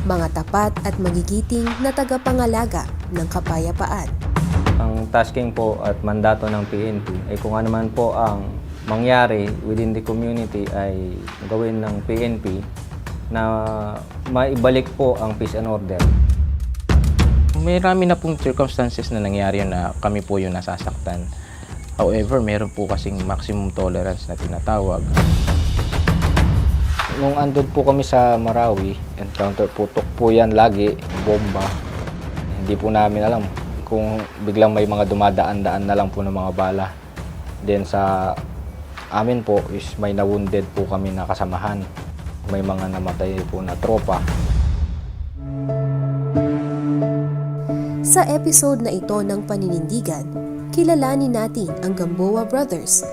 mga tapat at magigiting na tagapangalaga ng kapayapaan. Ang tasking po at mandato ng PNP ay kung ano man po ang mangyari within the community ay gawin ng PNP na maibalik po ang peace and order. May rami na pong circumstances na nangyari na kami po yung nasasaktan. However, meron po kasing maximum tolerance na tinatawag. Nung andun po kami sa Marawi, encounter putok po yan lagi, bomba. Hindi po namin alam kung biglang may mga dumadaan-daan na lang po ng mga bala. Then sa amin po is may na-wounded po kami na kasamahan. May mga namatay po na tropa. Sa episode na ito ng Paninindigan, kilalanin natin ang Gamboa Brothers.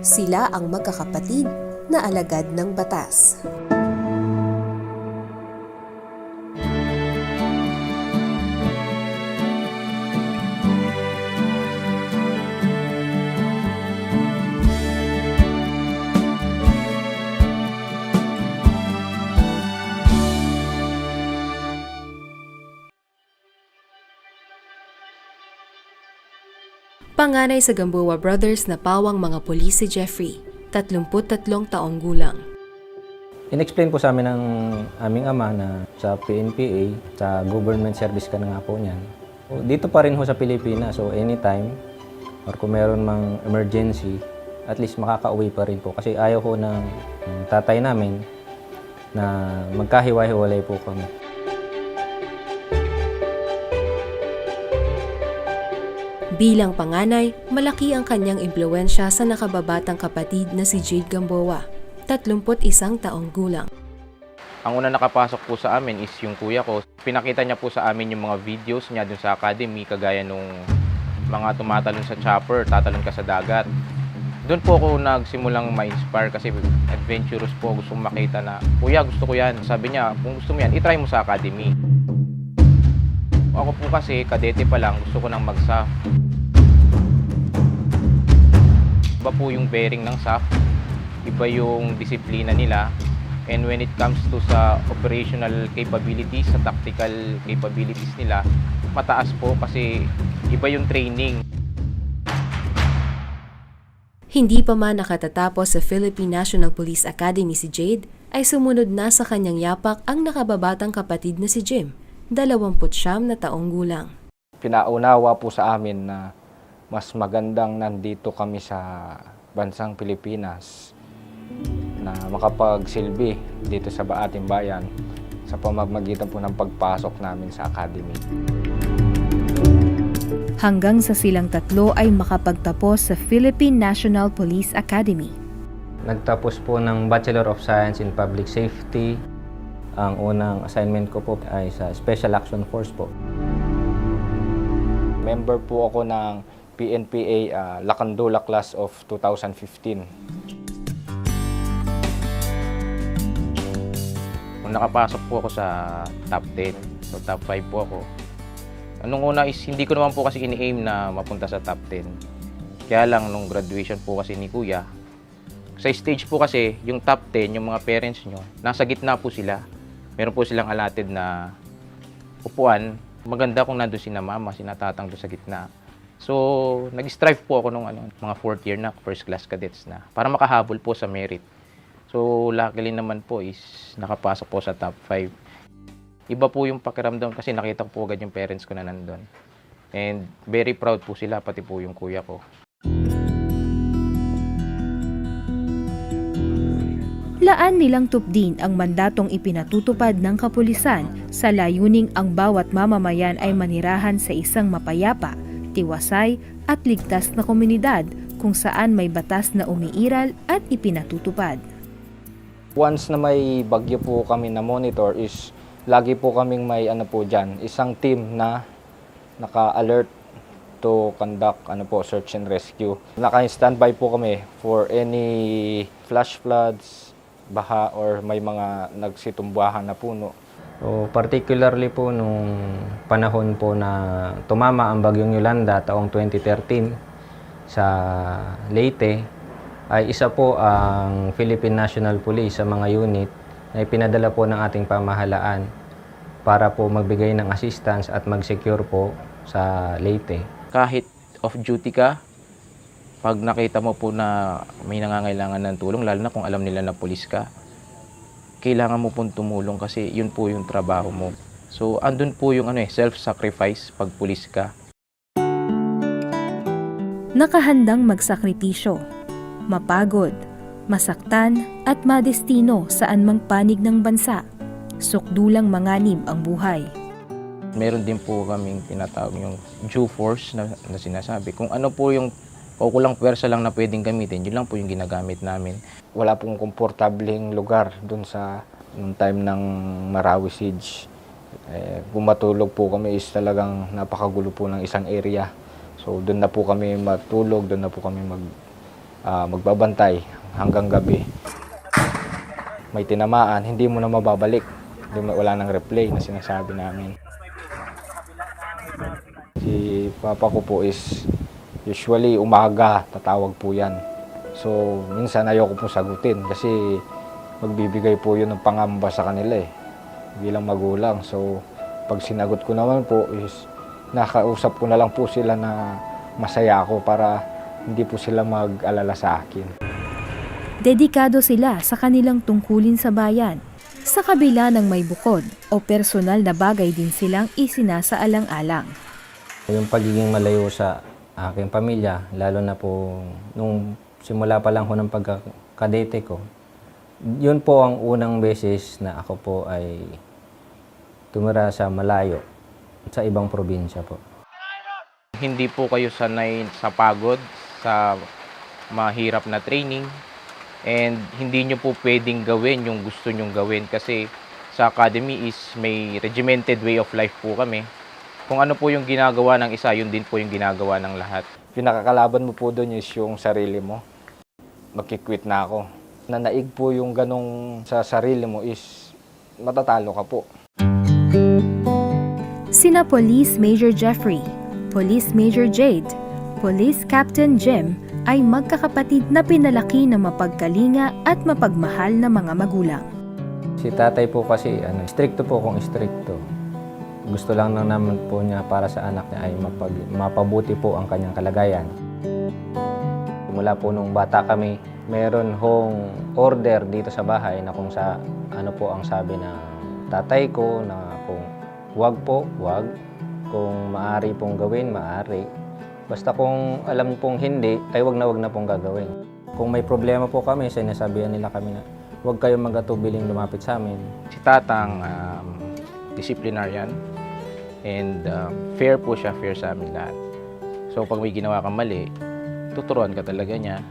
Sila ang magkakapatid na alagad ng batas. Panganay sa Gamboa Brothers na pawang mga pulis si Jeffrey, 33 taong gulang. In-explain po sa amin ng aming ama na sa PNPA, sa government service ka na nga po niyan. Dito pa rin ho sa Pilipinas, so anytime, or kung meron mang emergency, at least makakauwi pa rin po. Kasi ayaw ho ng tatay namin na magkahiwa-hiwalay po kami. Bilang panganay, malaki ang kanyang impluwensya sa nakababatang kapatid na si Jade Gamboa, 31 taong gulang. Ang una nakapasok po sa amin is yung kuya ko. Pinakita niya po sa amin yung mga videos niya dun sa academy, kagaya nung mga tumatalon sa chopper, tatalon ka sa dagat. Doon po ako nagsimulang ma-inspire kasi adventurous po, gusto kong makita na, kuya, gusto ko yan. Sabi niya, kung gusto mo yan, itry mo sa academy. Ako po kasi, kadete pa lang, gusto ko nang mag-SAF. Iba po yung bearing ng SAF, iba yung disiplina nila, and when it comes to sa operational capabilities, sa tactical capabilities nila, mataas po kasi iba yung training. Hindi pa man nakatatapos sa Philippine National Police Academy si Jade, ay sumunod na sa kanyang yapak ang nakababatang kapatid na si Jim, 29 na taong gulang. Pinaunawa po sa amin na mas magandang nandito kami sa bansang Pilipinas na makapagsilbi dito sa ating bayan sa pamamagitan po ng pagpasok namin sa academy. Hanggang sa silang tatlo ay makapagtapos sa Philippine National Police Academy. Nagtapos po ng Bachelor of Science in Public Safety. Ang unang assignment ko po ay sa Special Action Force po. Member po ako ng PNPA Lacandula Class of 2015. Kung nakapasok po ako sa top 10, so top 5 po ako. Anong una is hindi ko naman po kasi ini-aim na mapunta sa top 10. Kaya lang nung graduation po kasi ni Kuya, sa stage po kasi yung top 10, yung mga parents nyo, nasa gitna po sila. Meron po silang allotted na upuan. Maganda kung nandun sina mama, sina tatang doon sa gitna. So, nag-strive po ako nung mga 4th year na, first class cadets na, para makahabol po sa merit. So, luckily naman po is nakapasok po sa top 5. Iba po yung pakiramdam kasi nakita ko po agad yung parents ko na nandun. And very proud po sila, pati po yung kuya ko. Laan nilang tupdin ang mandatong ipinatutupad ng kapulisan sa layuning ang bawat mamamayan ay manirahan sa isang mapayapa, tiwasay at ligtas na komunidad kung saan may batas na umiiral at ipinatutupad. Once na may bagyo po kami na monitor is lagi po kaming may isang team na naka-alert to conduct search and rescue. Naka-standby po kami for any flash floods, baha or may mga nagsitumbahan na puno. So, particularly po nung panahon po na tumama ang bagyong Yolanda taong 2013 sa Leyte, ay isa po ang Philippine National Police sa mga unit na ipinadala po ng ating pamahalaan para po magbigay ng assistance at mag-secure po sa Leyte. Kahit off-duty ka, pag nakita mo po na may nangangailangan ng tulong, lalo na kung alam nila na pulis ka, kailangan mo pong tumulong kasi yun po yung trabaho mo. So, andun po yung self-sacrifice pag pulis ka. Nakahandang magsakripisyo, mapagod, masaktan at madestino saan mang panig ng bansa. Sukdulang manganib ang buhay. Meron din po kaming tinatawag yung due force na sinasabi. Kung ano po yung o kulang pwersa lang na pwedeng gamitin, yun lang po yung ginagamit namin. Wala pong komportabling lugar dun sa nung time ng Marawi Siege. Kung matulog po kami is talagang napakagulo po ng isang area. So doon na po kami matulog, doon na po kami magbabantay hanggang gabi. May tinamaan, hindi mo na mababalik. Wala nang replay na sinasabi namin. Si papa ko po is usually umaga, tatawag po yan. So minsan ayoko po sagutin kasi magbibigay po yun ng pangamba sa kanila bilang magulang. So pag sinagot ko naman po is nakausap ko na lang po sila na masaya ako para hindi po sila mag-alala sa akin. Dedikado sila sa kanilang tungkulin sa bayan. Sa kabila ng may bukod o personal na bagay din silang isinasaalang-alang. Yung pagiging malayo sa aking pamilya, lalo na po nung simula pa lang ho ng pagkakadete ko, yun po ang unang beses na ako po ay tumira sa malayo, sa ibang probinsya po. Hindi po kayo sanay sa pagod, sa mahirap na training, and hindi nyo po pwedeng gawin yung gusto nyong gawin kasi sa academy is may regimented way of life po kami. Kung ano po yung ginagawa ng isa, yun din po yung ginagawa ng lahat. Pinakakalaban mo po doon is yung sarili mo. Magkikwit na ako. Nanaig po yung ganong sa sarili mo is matatalo ka po. Sina Police Major Jeffrey, Police Major Jade, Police Captain Jim ay magkakapatid na pinalaki ng mapagkalinga at mapagmahal na mga magulang. Si tatay po kasi, stricto po kung stricto. Gusto lang naman po niya para sa anak niya ay mapabuti po ang kanyang kalagayan. Mula po nung bata kami, meron hong order dito sa bahay na kung sa ano po ang sabi ng tatay ko na kung wag po, wag. Kung maaari pong gawin, maaari. Basta kung alam pong hindi, ay wag na pong gagawin. Kung may problema po kami, sinasabihan nila kami na huwag kayong mag-atubiling lumapit sa amin. Si Tatang, disciplinarian, and fair po siya, fair sa amin lahat. So pag may ginawa kang mali, tuturuan ka talaga niya.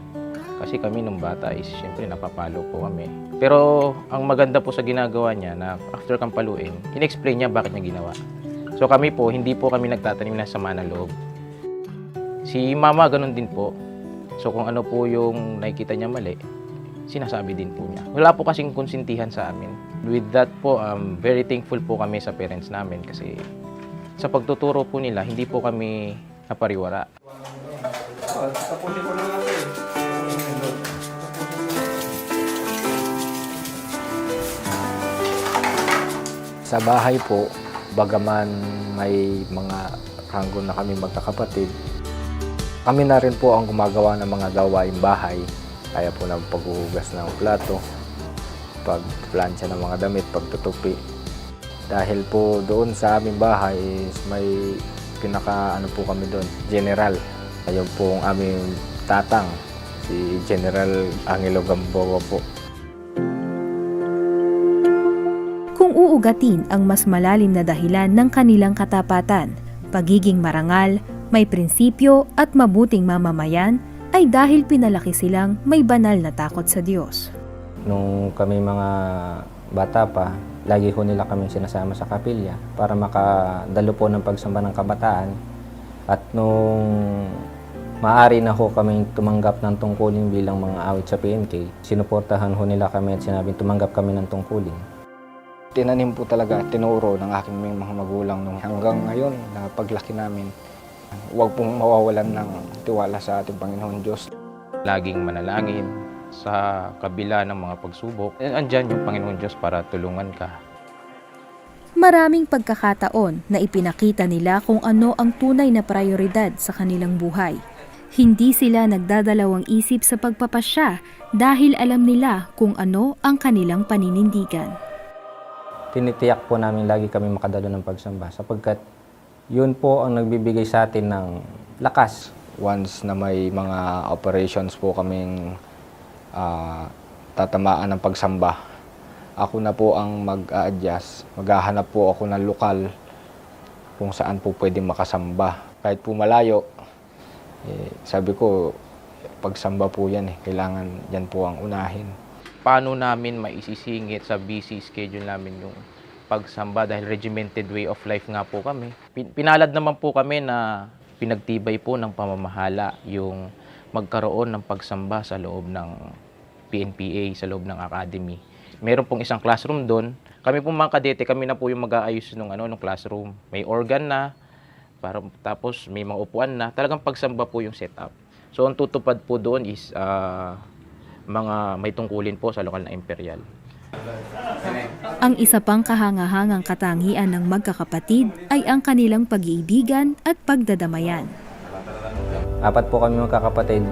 Kasi kami nung bata is siyempre napapalo po kami. Pero ang maganda po sa ginagawa niya na after kang paluin, in-explain niya bakit niya ginawa. So kami po, hindi po kami nagtatanim ng sama ng loob. Si mama, ganun din po. So kung ano po yung nakikita niya mali, sinasabi din po niya. Wala po kasing konsintihan sa amin. With that po, very thankful po kami sa parents namin kasi sa pagtuturo po nila, hindi po kami napariwara. Sa bahay po, bagaman may mga ranggo na kami magkakapatid, kami na rin po ang gumagawa ng mga gawaing bahay. Kaya po ng paghuhugas ng plato, pagplansya ng mga damit, pagtutupi. Dahil po doon sa aming bahay is may pinaka po kami doon, general. Ayun po ang aming tatang, si General Angelo Gamboa po. Kung uugatin ang mas malalim na dahilan ng kanilang katapatan, pagiging marangal, may prinsipyo at mabuting mamamayan ay dahil pinalaki silang may banal na takot sa Diyos. Nung kami mga bata pa, lagi ho nila kami sinasama sa kapilya para makadalo po ng pagsamba ng kabataan. At nung maaari na ho kami tumanggap ng tungkulin bilang mga awit sa PNK, sinuportahan ho nila kami at sinabing tumanggap kami ng tungkulin. Tinanim po talaga, tinuro ng aking mga magulang nung hanggang ngayon na paglaki namin. Huwag pong mawawalan ng tiwala sa ating Panginoon Diyos. Laging manalangin sa kabila ng mga pagsubok. Andyan yung Panginoon Diyos para tulungan ka. Maraming pagkakataon na ipinakita nila kung ano ang tunay na prioridad sa kanilang buhay. Hindi sila nagdadalawang isip sa pagpapasya dahil alam nila kung ano ang kanilang paninindigan. Tinitiyak po namin lagi kami makadalo ng pagsamba sapagkat yun po ang nagbibigay sa atin ng lakas. Once na may mga operations po kaming tatamaan ng pagsamba, ako na po ang mag-a-adjust. Maghahanap po ako ng lokal kung saan po pwede makasamba. Kahit po malayo, sabi ko, pagsamba po yan kailangan yan po ang unahin. Paano namin maisisingit sa busy schedule namin yung pagsamba dahil regimented way of life nga po kami. Pinalad naman po kami na pinagtibay po ng pamamahala yung magkaroon ng pagsamba sa loob ng PNPA, sa loob ng academy. Meron pong isang classroom doon. Kami pong mga kadete, kami na po yung mag-aayos ng classroom. May organ na, tapos may mga upuan na. Talagang pagsamba po yung setup. So ang tutupad po doon is mga may tungkulin po sa lokal na imperial. Ang isa pang kahangahangang katangian ng magkakapatid ay ang kanilang pag-iibigan at pagdadamayan. 4 po kami magkakapatid,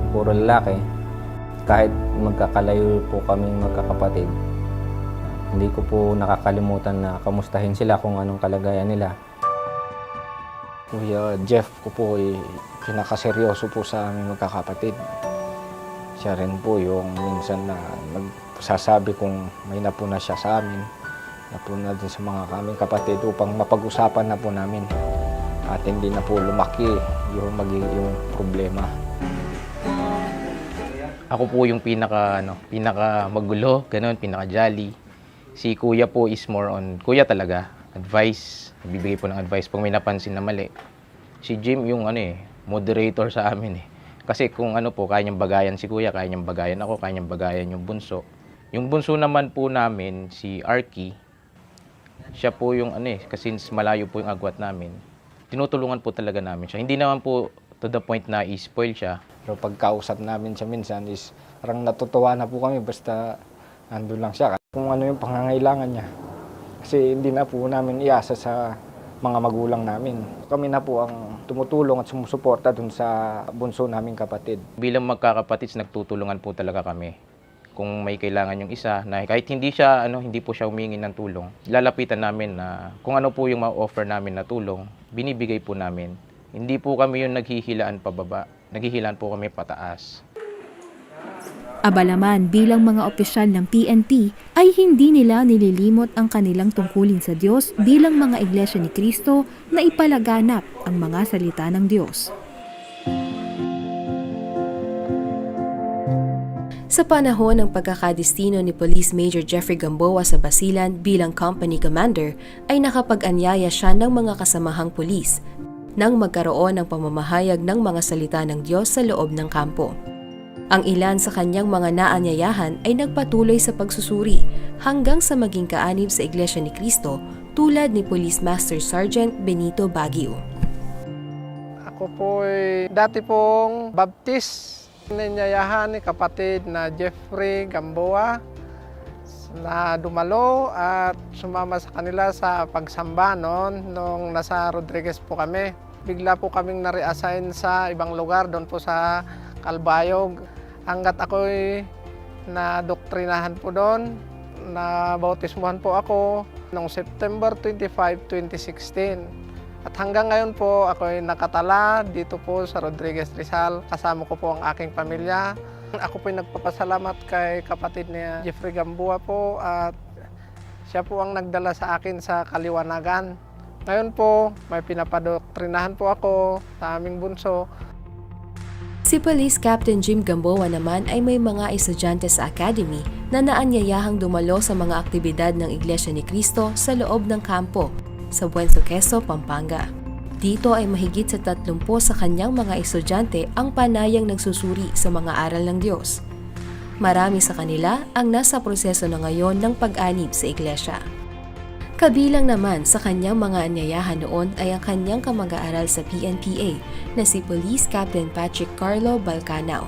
puro lalaki. Kahit magkakalayo po kaming magkakapatid, hindi ko po nakakalimutan na kamustahin sila kung anong kalagayan nila. Kuya Jeff ko po pinakaseryoso po sa aming magkakapatid. Siya rin po yung minsan na magsasabi kung may napuna siya sa amin, napuna din sa mga kaming kapatid upang mapag-usapan na po namin at hindi na po lumaki yung problema. Ako po yung pinaka magulo, ganun, pinaka jolly. Si Kuya po is more on, Kuya talaga, advice, bibigay po ng advice pag may napansin na mali. Si Jim yung moderator sa amin . Kasi kung kaya niyang bagayan si Kuya, kaya niyang bagayan ako, kaya niyang bagayan yung bunso. Yung bunso naman po namin, si Arky, siya po yung kasi malayo po yung agwat namin. Tinutulungan po talaga namin siya. Hindi naman po to the point na i-spoil siya. Pero pagkausap namin siya minsan is parang natutuwa na po kami basta nandun lang siya. Kung ano yung pangangailangan niya. Kasi hindi na po namin iasa sa mga magulang namin. Kami na po ang tumutulong at sumusuporta dun sa bunso naming kapatid. Bilang magkakapatid, nagtutulungan po talaga kami. Kung may kailangan yung isa, na kahit hindi siya hindi po siya humingi ng tulong, lalapitan namin na kung ano po yung ma-offer namin na tulong, binibigay po namin. Hindi po kami yung naghihilaan pababa, naghihilaan po kami pataas. Abalaman bilang mga opisyal ng PNP ay hindi nila nililimot ang kanilang tungkulin sa Diyos bilang mga Iglesia ni Cristo na ipalaganap ang mga salita ng Diyos. Sa panahon ng pagkakadestino ni Police Major Jeffrey Gamboa sa Basilan bilang company commander, ay nakapag-anyaya siya ng mga kasamahang pulis nang magkaroon ng pamamahayag ng mga salita ng Diyos sa loob ng kampo. Ang ilan sa kanyang mga naanyayahan ay nagpatuloy sa pagsusuri hanggang sa maging kaanib sa Iglesia ni Cristo tulad ni Police Master Sergeant Benito Baguio. Ako po ay dati pong baptist. Ninyayahan ni kapatid na Jeffrey Gamboa na dumalo at sumama sa kanila sa pagsamba nung nasa Rodriguez po kami. Bigla po kaming na-reassign sa ibang lugar doon po sa Calbayog. Hanggat ako'y na-doktrinahan po doon, na-bautismuhan po ako noong September 25, 2016. At hanggang ngayon po ako'y nakatala dito po sa Rodriguez Rizal. Kasama ko po ang aking pamilya. Ako po'y nagpapasalamat kay kapatid niya Jeffrey Gamboa po at siya po ang nagdala sa akin sa kaliwanagan. Ngayon po may pinapadoktrinahan po ako sa aming bunso. Si Police Captain Jim Gamboa naman ay may mga estudyante sa academy na naanyayahang dumalo sa mga aktibidad ng Iglesia ni Cristo sa loob ng kampo sa Buenzo Quezon, Pampanga. Dito ay mahigit sa 30 sa kanyang mga estudyante ang panayang nagsusuri sa mga aral ng Diyos. Marami sa kanila ang nasa proseso na ngayon ng pag-anib sa iglesia. Kabilang naman sa kanyang mga anyayahan noon ay ang kanyang kamag-aaral sa PNPA na si Police Captain Patrick Carlo Balcanao.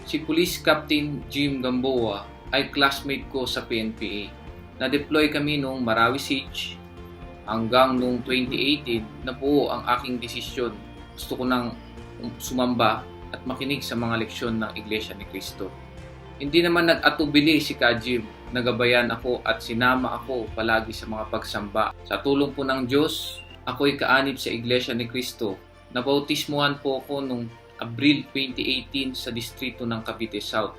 Si Police Captain Jim Gamboa ay classmate ko sa PNPA. Na-deploy kami noong Marawi Siege hanggang noong 2018 na po ang aking desisyon. Gusto ko nang sumamba at makinig sa mga leksyon ng Iglesia ni Cristo. Hindi naman nag-atubili si Ka Jim. Nagabayan ako at sinama ako palagi sa mga pagsamba. Sa tulong po ng Diyos, ako'y kaanib sa Iglesia ni Cristo. Nabautismuhan po ako noong Abril 2018 sa distrito ng Cavite South.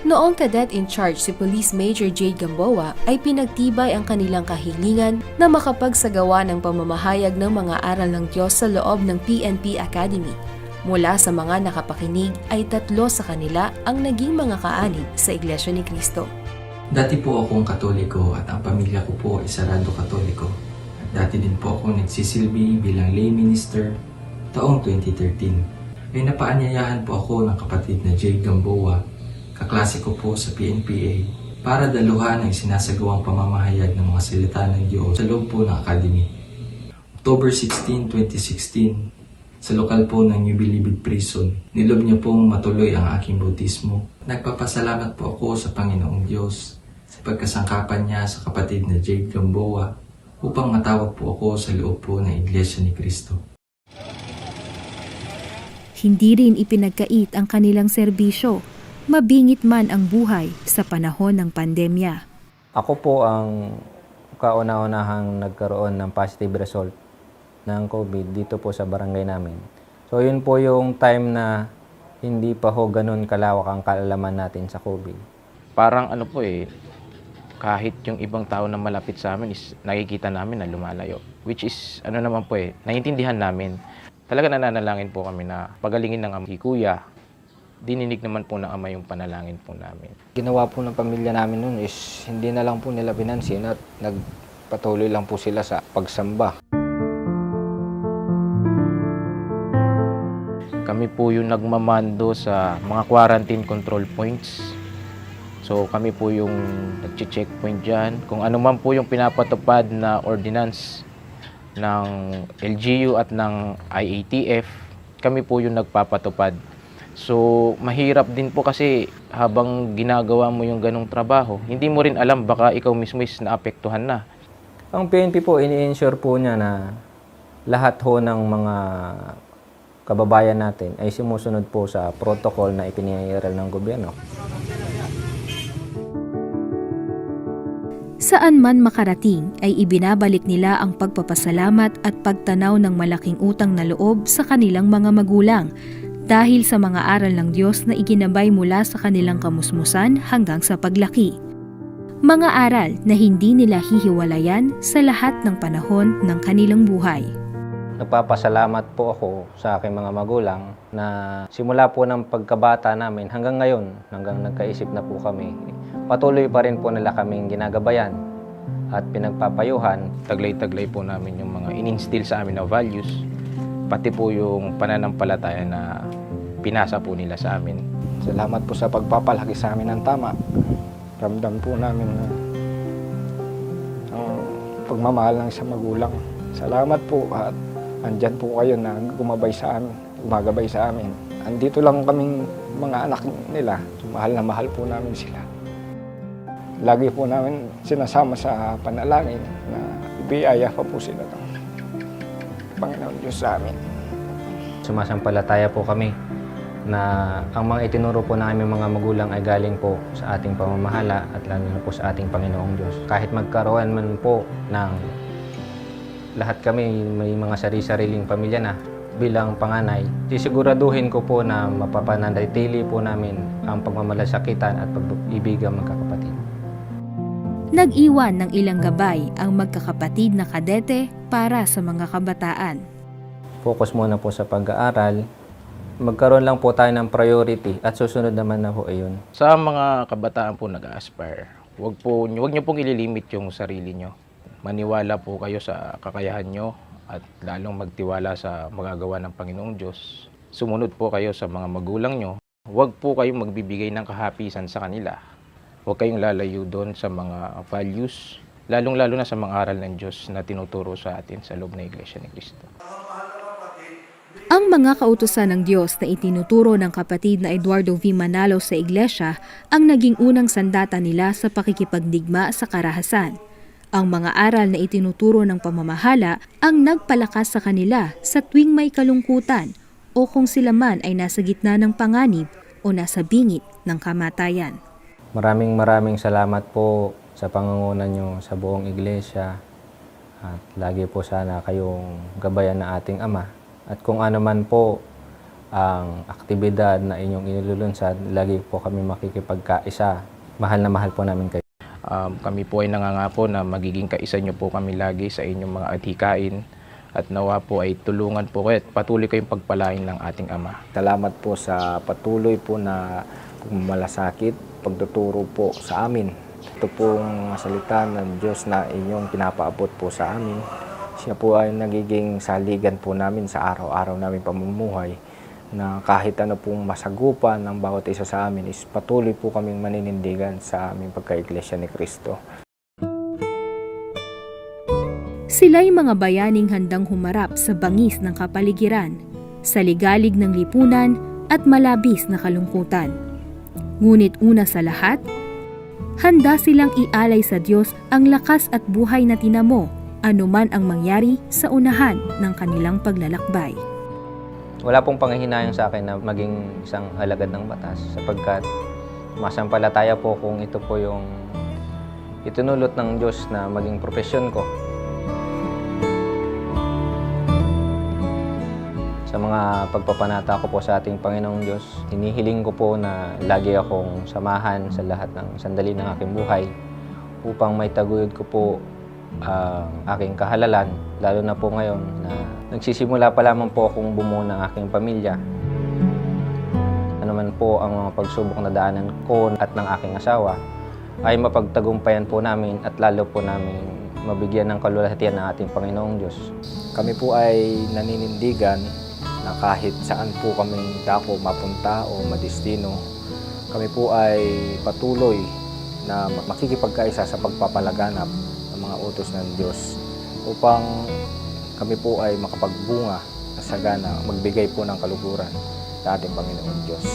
Noong cadet in charge si Police Major J. Gamboa ay pinagtibay ang kanilang kahilingan na makapagsagawa ng pamamahayag ng mga aral ng Diyos sa loob ng PNP Academy. Mula sa mga nakapakinig ay 3 sa kanila ang naging mga kaanib sa Iglesia ni Cristo. Dati po akong Katoliko at ang pamilya ko po ay sarado Katoliko. At dati din po ako nagsisilbi bilang lay minister taong 2013. Ay napaanyayahan po ako ng kapatid na Jay Gamboa, kaklase ko po sa PNPA, para daluhan ang sinasagawang pamamahayag ng mga salita ng Diyos sa loob po ng Academy. October 16, 2016, sa lokal po ng New Bilibid Prison, nilob niya pong matuloy ang aking bautismo. Nagpapasalamat po ako sa Panginoong Diyos sa pagkasangkapan niya sa kapatid na Jade Gamboa upang matawag po ako sa loob po ng Iglesia ni Cristo. Hindi rin ipinagkait ang kanilang serbisyo, mabingit man ang buhay sa panahon ng pandemya. Ako po ang kauna-unahang nagkaroon ng positive result ng COVID dito po sa barangay namin. So yun po yung time na hindi pa ho ganun kalawak ang kaalaman natin sa COVID. Parang kahit yung ibang tao na malapit sa amin is nakikita namin na lumalayo. Which is, naiintindihan namin. Talaga nananalangin po kami na pagalingin ng si Kuya. Dininig naman po ng Ama yung panalangin po namin. Ginawa po ng pamilya namin noon is hindi na lang po nila pinansin at nagpatuloy lang po sila sa pagsamba. Kami po yung nagmamando sa mga quarantine control points. So kami po yung nag-checkpoint dyan. Kung ano man po yung pinapatupad na ordinance ng LGU at ng IATF, kami po yung nagpapatupad. So mahirap din po kasi habang ginagawa mo yung ganong trabaho, hindi mo rin alam baka ikaw mismo is naapektuhan na. Ang PNP po, ini-ensure po niya na lahat ho ng mga kababayan natin ay sumusunod po sa protocol na ipinangyayari ng gobyerno. Saan man makarating ay ibinabalik nila ang pagpapasalamat at pagtanaw ng malaking utang na loob sa kanilang mga magulang dahil sa mga aral ng Diyos na iginabay mula sa kanilang kamusmusan hanggang sa paglaki. Mga aral na hindi nila hihiwalayan sa lahat ng panahon ng kanilang buhay. Nagpapasalamat po ako sa aking mga magulang na simula po ng pagkabata namin hanggang ngayon, hanggang nagkaisip na po kami, patuloy pa rin po nila kaming ginagabayan at pinagpapayuhan. Taglay-taglay po namin yung mga in-instill sa amin na values, pati po yung pananampalataya na pinasa po nila sa amin. Salamat po sa pagpapalaki sa amin ng tama. Ramdam po namin na ang pagmamahal ng isang magulang. Salamat po at andyan po kayo na gumagabay sa amin. Andito lang kaming mga anak nila. Mahal na mahal po namin sila. Lagi po namin sinasama sa panalangin na ibiyaya pa po sila ng Panginoon Diyos sa amin. Sumasampalataya po kami na ang mga itinuro po namin mga magulang ay galing po sa ating pamamahala at lalo na po sa ating Panginoong Diyos. Kahit magkaroon man po ng lahat kami may mga sari-sariling pamilya na bilang panganay, sisiguraduhin ko po na mapapanatili po namin ang pagmamalasakitan at pag-ibigang magkakapatid. Nag-iwan ng ilang gabay ang magkakapatid na kadete para sa mga kabataan. Focus muna po sa pag-aaral. Magkaroon lang po tayo ng priority at susunod naman na po ayun. Sa mga kabataan po nag-aspire, wag niyo pong ililimit yung sarili nyo. Maniwala po kayo sa kakayahan nyo at lalong magtiwala sa magagawa ng Panginoong Diyos. Sumunod po kayo sa mga magulang nyo. Huwag po kayong magbibigay ng kahapisan sa kanila. Huwag kayong lalayo doon sa mga values, lalong-lalo na sa mga aral ng Diyos na tinuturo sa atin sa loob ng Iglesia ni Cristo. Ang mga kautusan ng Diyos na itinuturo ng kapatid na Eduardo V. Manalo sa iglesia ang naging unang sandata nila sa pakikipagdigma sa karahasan. Ang mga aral na itinuturo ng pamamahala ang nagpalakas sa kanila sa tuwing may kalungkutan o kung sila man ay nasa gitna ng panganib o nasa bingit ng kamatayan. Maraming salamat po sa pangunguna nyo sa buong iglesia at lagi po sana kayong gabayan ng ating Ama. At kung ano man po ang aktibidad na inyong inilulunsad, lagi po kami makikipagkaisa. Mahal na mahal po namin kayo. Kami po ay nangangako na magiging kaisa nyo po kami lagi sa inyong mga adhikain at nawa po ay tulungan po kayo at patuloy kayong pagpalain ng ating Ama. Salamat po sa patuloy po na pagmamalasakit, pagtuturo po sa amin. Ito pong salita ng Diyos na inyong pinapaabot po sa amin. Siya po ay nagiging saligan po namin sa araw-araw namin pamumuhay na kahit ano pong masagupan ng bawat isa sa amin is patuloy po kaming maninindigan sa aming pagka-Iglesia ni Cristo. Sila'y mga bayaning handang humarap sa bangis ng kapaligiran, sa ligalig ng lipunan at malabis na kalungkutan. Ngunit una sa lahat, handa silang ialay sa Diyos ang lakas at buhay na tinamo anuman ang mangyari sa unahan ng kanilang paglalakbay. Wala pong panghihinayang sa akin na maging isang alagad ng batas sapagkat masampalataya po kung ito po yung itinulot ng Diyos na maging profesyon ko. Sa mga pagpapanata ko po sa ating Panginoong Diyos, hinihiling ko po na lagi akong samahan sa lahat ng sandali ng aking buhay upang may taguyod ko po ang aking kahalalan, lalo na po ngayon na nagsisimula pa lamang po akong bumuo ng aking pamilya. Ano man po ang mga pagsubok na daanan ko at ng aking asawa, ay mapagtagumpayan po namin at lalo po namin mabigyan ng kalulahatian ng ating Panginoong Diyos. Kami po ay naninindigan na kahit saan po kaming dako mapunta o madestino, kami po ay patuloy na makikipagkaisa sa pagpapalaganap ng mga utos ng Diyos upang kami po ay makapagbunga na sagana, magbigay po ng kaluguran sa ating Panginoon Diyos.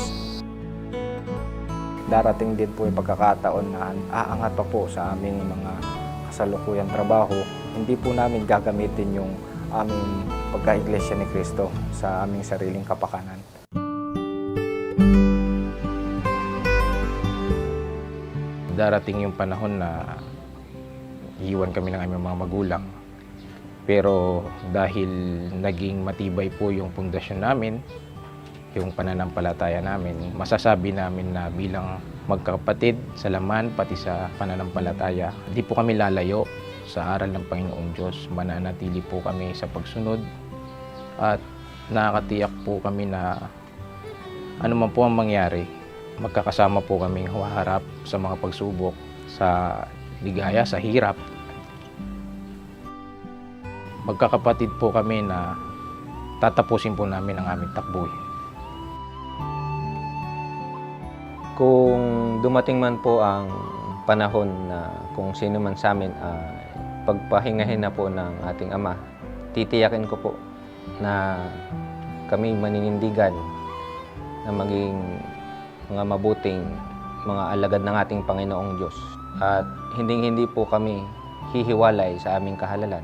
Darating din po yung pagkakataon na aangat pa po sa aming mga kasalukuyang trabaho. Hindi po namin gagamitin yung aming pagka-Iglesia ni Cristo sa aming sariling kapakanan. Darating yung panahon na iiwan kami ng aming mga magulang. Pero dahil naging matibay po yung pundasyon namin, yung pananampalataya namin, masasabi namin na bilang magkakapatid sa laman pati sa pananampalataya, hindi po kami lalayo sa aral ng Panginoong Diyos. Mananatili po kami sa pagsunod at nakakatiyak po kami na ano man po ang mangyari, magkakasama po kami humaharap sa mga pagsubok, sa ligaya, sa hirap. Magkakapatid po kami na tatapusin po namin ang aming takbuhin. Kung dumating man po ang panahon na kung sino man sa amin pagpahingahin na po ng ating Ama, titiyakin ko po na kami maninindigan na maging mga mabuting mga alagad ng ating Panginoong Diyos. At hindi po kami hihiwalay sa aming kahalalan.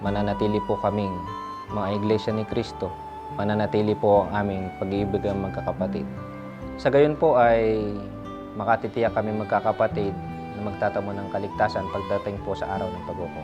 Mananatili po kaming mga Iglesia ni Cristo. Mananatili po ang aming pag-iibig ng magkakapatid. Sa gayon po ay makatitiyak kami magkakapatid na magtatamo ng kaligtasan pagdating po sa araw ng pag-uko.